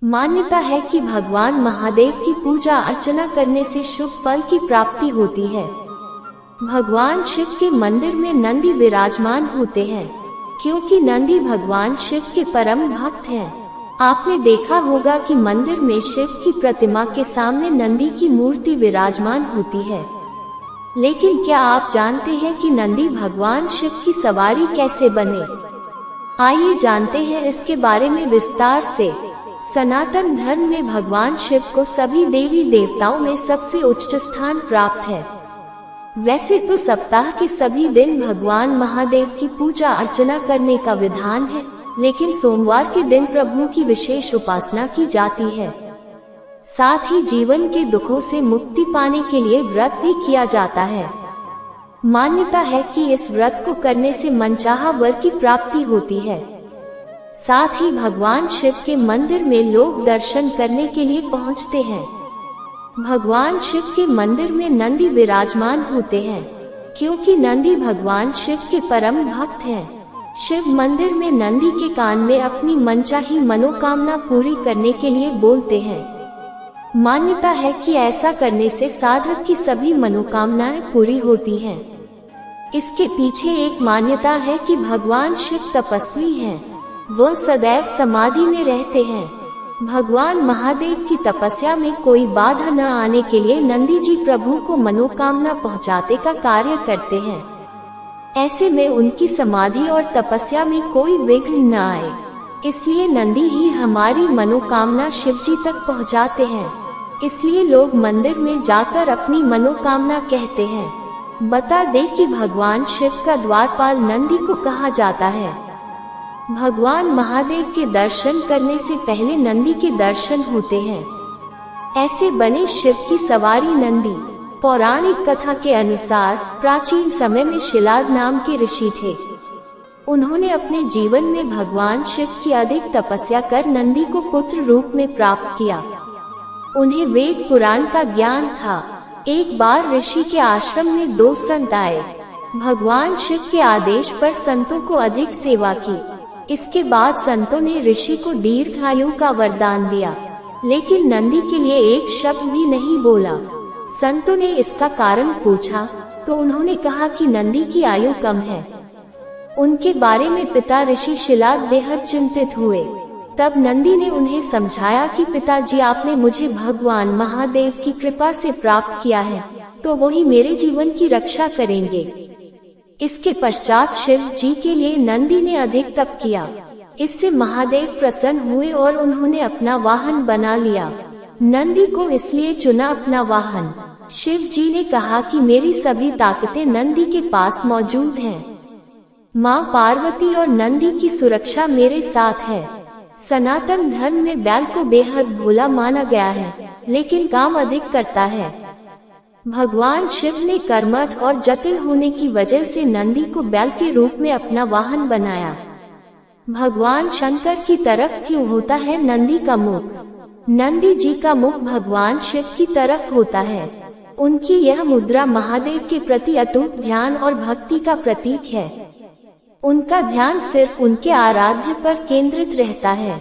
मान्यता है कि भगवान महादेव की पूजा अर्चना करने से शुभ फल की प्राप्ति होती है। भगवान शिव के मंदिर में नंदी विराजमान होते हैं, क्योंकि नंदी भगवान शिव के परम भक्त हैं। आपने देखा होगा कि मंदिर में शिव की प्रतिमा के सामने नंदी की मूर्ति विराजमान होती है। लेकिन क्या आप जानते हैं कि नंदी भगवान शिव की सवारी कैसे बने? आइए जानते हैं इसके बारे में विस्तार से। सनातन धर्म में भगवान शिव को सभी देवी देवताओं में सबसे उच्च स्थान प्राप्त है। वैसे तो सप्ताह के सभी दिन भगवान महादेव की पूजा अर्चना करने का विधान है, लेकिन सोमवार के दिन प्रभु की विशेष उपासना की जाती है। साथ ही जीवन के दुखों से मुक्ति पाने के लिए व्रत भी किया जाता है। मान्यता है कि इस व्रत को करने से मनचाहा वर की प्राप्ति होती है। साथ ही भगवान शिव के मंदिर में लोग दर्शन करने के लिए पहुंचते हैं। भगवान शिव के मंदिर में नंदी विराजमान होते हैं, क्योंकि नंदी भगवान शिव के परम भक्त हैं। शिव मंदिर में नंदी के कान में अपनी मनचाही मनोकामना पूरी करने के लिए बोलते हैं। मान्यता है कि ऐसा करने से साधक की सभी मनोकामनाएं पूरी होती हैं। इसके पीछे एक मान्यता है कि भगवान शिव तपस्वी हैं, वह सदैव समाधि में रहते हैं। भगवान महादेव की तपस्या में कोई बाधा न आने के लिए नंदी जी प्रभु को मनोकामना पहुंचाते का कार्य करते हैं। ऐसे में उनकी समाधि और तपस्या में कोई विघ्न न आए, इसलिए नंदी ही हमारी मनोकामना शिव जी तक पहुंचाते हैं। इसलिए लोग मंदिर में जाकर अपनी मनोकामना कहते हैं। बता दें कि भगवान शिव का द्वारपाल नंदी को कहा जाता है। भगवान महादेव के दर्शन करने से पहले नंदी के दर्शन होते हैं। ऐसे बने शिव की सवारी नंदी। पौराणिक कथा के अनुसार प्राचीन समय में शिलाद नाम के ऋषि थे। उन्होंने अपने जीवन में भगवान शिव की अधिक तपस्या कर नंदी को पुत्र रूप में प्राप्त किया। उन्हें वेद पुराण का ज्ञान था। एक बार ऋषि के आश्रम में 2 संत आए। भगवान शिव के आदेश पर संतों को अधिक सेवा की। इसके बाद संतों ने ऋषि को दीर्घायु का वरदान दिया, लेकिन नंदी के लिए एक शब्द भी नहीं बोला। संतों ने इसका कारण पूछा तो उन्होंने कहा कि नंदी की आयु कम है। उनके बारे में पिता ऋषि शिलाद बेहद चिंतित हुए। तब नंदी ने उन्हें समझाया कि पिताजी, आपने मुझे भगवान महादेव की कृपा से प्राप्त किया है, तो वही मेरे जीवन की रक्षा करेंगे। इसके पश्चात शिव जी के लिए नंदी ने अधिक तप किया। इससे महादेव प्रसन्न हुए और उन्होंने अपना वाहन बना लिया। नंदी को इसलिए चुना अपना वाहन। शिव जी ने कहा कि मेरी सभी ताकतें नंदी के पास मौजूद हैं। माँ पार्वती और नंदी की सुरक्षा मेरे साथ है। सनातन धर्म में बैल को बेहद भोला माना गया है, लेकिन काम अधिक करता है। भगवान शिव ने कर्मठ और जटिल होने की वजह से नंदी को बैल के रूप में अपना वाहन बनाया। भगवान शंकर की तरफ क्यों होता है नंदी का मुख? नंदी जी का मुख भगवान शिव की तरफ होता है। उनकी यह मुद्रा महादेव के प्रति अटूट ध्यान और भक्ति का प्रतीक है। उनका ध्यान सिर्फ उनके आराध्य पर केंद्रित रहता है।